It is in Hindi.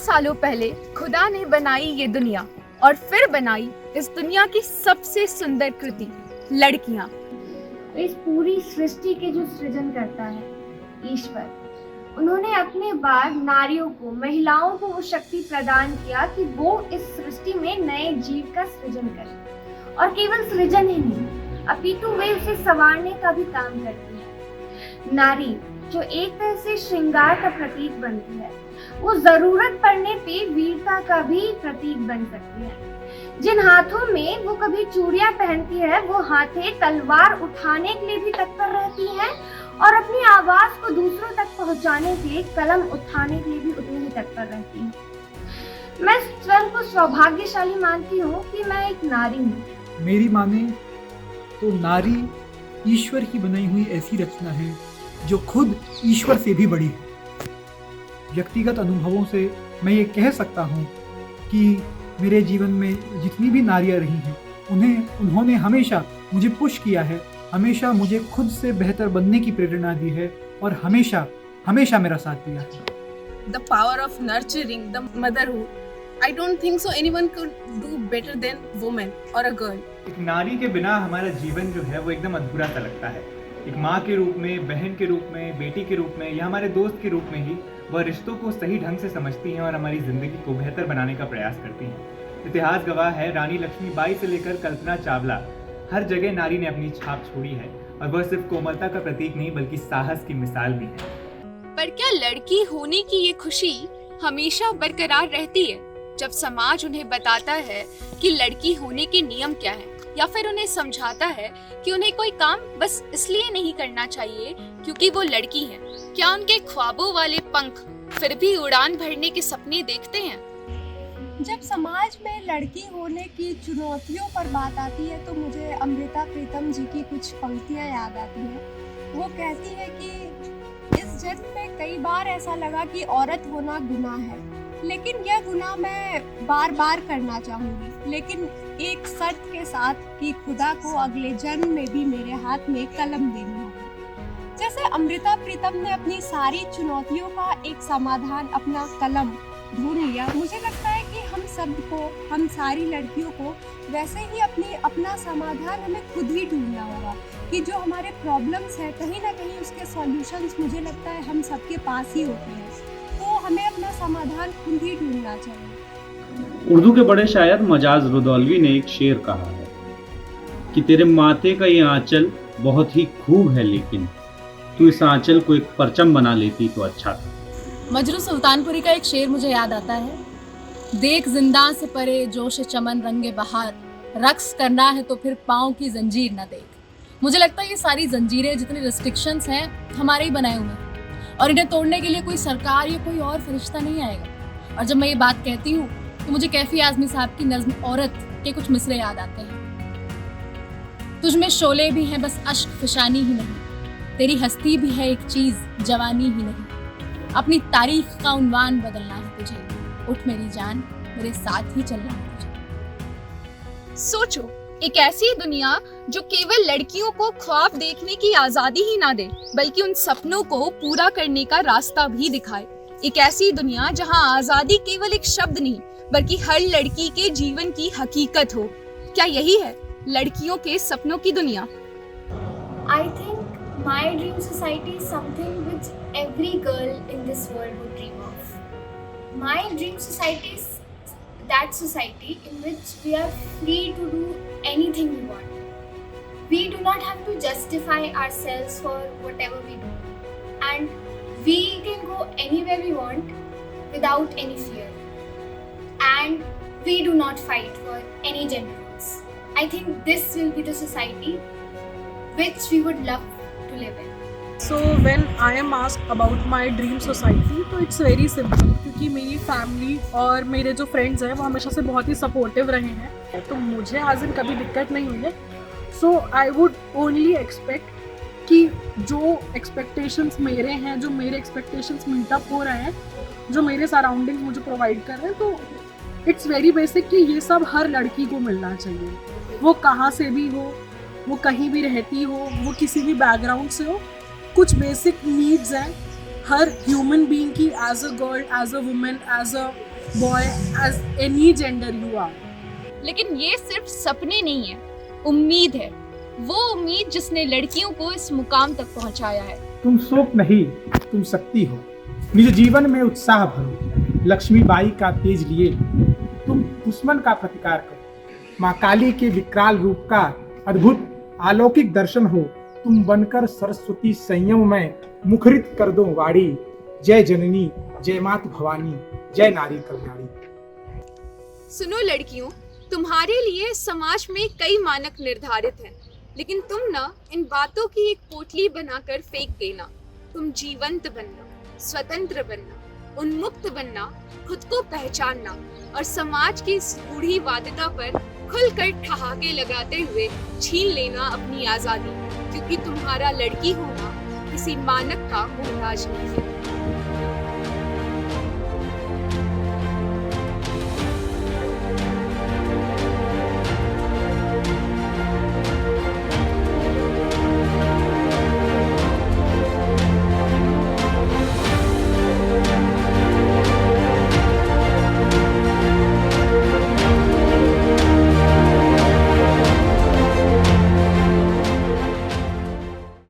सालों पहले खुदा ने बनाई ये दुनिया और फिर बनाई इस दुनिया की सबसे सुंदर कृति, लड़कियां। इस पूरी सृष्टि के जो सृजन करता है ईश्वर, उन्होंने अपने बाद नारियों को, महिलाओं को वो शक्ति प्रदान किया कि वो इस सृष्टि में नए जीव का सृजन करें। और केवल सृजन ही नहीं, अपितु वे उसे संवारने का भी काम करती है। नारी जो एक तरह से श्रृंगार का प्रतीक बनती है, वो जरूरत पड़ने पे वीरता का भी प्रतीक बन सकती है। जिन हाथों में वो कभी चूड़ियां पहनती है, वो हाथें तलवार उठाने के लिए भी तत्पर रहती हैं और अपनी आवाज को दूसरों तक पहुंचाने के लिए कलम उठाने के लिए भी उतनी ही तत्पर रहती हैं। मैं स्वयं को सौभाग्यशाली मानती हूँ कि मैं एक नारी हूँ। मेरी माने तो नारी ईश्वर की बनाई हुई ऐसी रचना है जो खुद ईश्वर से भी बड़ी है। व्यक्तिगत अनुभवों से मैं ये कह सकता हूँ कि मेरे जीवन में जितनी भी नारियाँ रही हैं, उन्होंने हमेशा मुझे पुश किया है, हमेशा मुझे खुद से बेहतर बनने की प्रेरणा दी है और हमेशा हमेशा मेरा साथ दिया है। The power of nurturing, the motherhood. I don't think so anyone could do better than woman or a girl. एक नारी के बिना हमारा जीवन जो है वो एकदम अधूरा सा लगता है। एक माँ के रूप में, बहन के रूप में, बेटी के रूप में या हमारे दोस्त के रूप में ही वह रिश्तों को सही ढंग से समझती हैं और हमारी ज़िंदगी को बेहतर बनाने का प्रयास करती हैं। इतिहास गवाह है, रानी लक्ष्मीबाई से लेकर कल्पना चावला, हर जगह नारी ने अपनी छाप छोड़ी है और वह सिर्फ कोमलता का प्रतीक नहीं बल्कि साहस की मिसाल भी है। पर क्या लड़की होने की ये खुशी हमेशा बरकरार रहती है जब समाज उन्हें बताता है कि लड़की होने के नियम क्या हैं, या फिर उन्हें समझाता है कि उन्हें कोई काम बस इसलिए नहीं करना चाहिए क्योंकि वो लड़की हैं? क्या उनके ख्वाबों वाले पंख फिर भी उड़ान भरने के सपने देखते हैं? जब समाज में लड़की होने की चुनौतियों पर बात आती है तो मुझे अमृता प्रीतम जी की कुछ पंक्तियां याद आती हैं। वो कहती है कि इस जन्म में कई बार ऐसा लगा कि औरत होना गुनाह है, लेकिन यह गुनाह मैं बार बार करना चाहूँगी, लेकिन एक शर्त के साथ कि खुदा को अगले जन्म में भी मेरे हाथ में कलम देनी होगी। जैसे अमृता प्रीतम ने अपनी सारी चुनौतियों का एक समाधान अपना कलम ढूंढ लिया, मुझे लगता है कि हम सबको, हम सारी लड़कियों को वैसे ही अपना समाधान हमें खुद ही ढूंढना होगा कि जो हमारे प्रॉब्लम्स है कहीं ना कहीं उसके सॉल्यूशंस मुझे लगता है हम सबके पास ही होते हैं, तो हमें अपना समाधान खुद ही ढूंढना चाहिए। उर्दू के बड़े शायर मजाज रुदौलवी ने एक शेर कहा है कि तेरे माथे का ये आंचल बहुत ही खूब है, लेकिन तू इस आंचल को एक परचम बना लेती तो अच्छा था। मजरू सुल्तानपुरी का एक शेर मुझे याद आता है, देख जिंदा से परे जोश चमन रंगे बहार, रक्स करना है तो फिर पाँव की जंजीर न देख। मुझे लगता है ये सारी जंजीरें, जितने रिस्ट्रिक्शंस हैं, हमारे ही बनाए हुए हैं और इन्हें तोड़ने के लिए कोई सरकार या कोई और फरिश्ता नहीं आएगा। और जब मैं ये बात कहती हूँ तो मुझे कैफी आजमी साहब की नज़्म औरत के कुछ मिसरे याद आते हैं। तुझ में शोले भी हैं बस अश्क फिशानी ही नहीं, तेरी हस्ती भी है एक चीज़ जवानी ही नहीं, अपनी तारीख का उन्वान बदलना है तुझे, उठ मेरी जान मेरे साथ ही चलना है तुझे। सोचो, एक ऐसी दुनिया जो केवल लड़कियों को ख्वाब देखने की आजादी ही ना दे बल्कि उन सपनों को पूरा करने का रास्ता भी दिखाए। एक ऐसी दुनिया जहां आजादी केवल एक शब्द नहीं बल्कि हर लड़की के जीवन की हकीकत हो। क्या यही है लड़कियों के सपनों की दुनिया? I think my dream society is something which every girl in this world would dream of. My dream society is that society in which we are free to do anything we want. We do not have to justify ourselves for whatever we do, and we can go anywhere we want without any fear, and we do not fight for any gender roles. I think this will be the society which we would love to live in. So when I am asked about my dream society, तो it's very simple, क्योंकि मेरी फैमिली और मेरे जो फ्रेंड्स हैं वो हमेशा से बहुत ही सपोर्टिव रहे हैं, तो मुझे आज दिन कभी दिक्कत नहीं हुई है। सो आई वुड ओनली एक्सपेक्ट कि जो एक्सपेक्टेशंस मेरे हैं, जो मेरे एक्सपेक्टेशंस मीट अप हो रहे हैं, जो मेरे सराउंडिंग्स मुझे प्रोवाइड कर रहे हैं, तो इट्स वेरी बेसिक कि ये सब हर लड़की को मिलना चाहिए, वो कहाँ से भी हो, वो कहीं भी रहती हो, वो किसी भी बैकग्राउंड से हो। कुछ बेसिक नीड्स हैं हर ह्यूमन बीइंग की, as a girl, as a women, as a boy as any gender you are. लेकिन ये सिर्फ सपने नहीं है, उम्मीद है। वो उम्मीद जिसने लड़कियों को इस मुकाम तक पहुंचाया है। तुम शोक नहीं, तुम शक्ति हो। निज जीवन में उत्साह भरो, लक्ष्मीबाई का तेज लिए तुम दुश्मन का प्रतिकार करो। माँ काली के विकराल रूप का अद्भुत अलौकिक दर्शन हो, तुम बनकर सरस्वती संयम में मुखरित कर दो वाणी। जय जननी, जय मात भवानी, जय नारी कल्याणी। सुनो लड़कियों, तुम्हारे लिए समाज में कई मानक निर्धारित हैं, लेकिन तुम ना इन बातों की एक पोटली बनाकर फेंक देना। तुम जीवंत बनना, स्वतंत्र बनना, उन्मुक्त बनना, खुद को पहचानना और समाज की इस रूढ़िवादिता पर खुलकर ठहाके लगाते हुए छीन लेना अपनी आजादी, क्योंकि तुम्हारा लड़की होना किसी मानक का मोहताज नहीं है।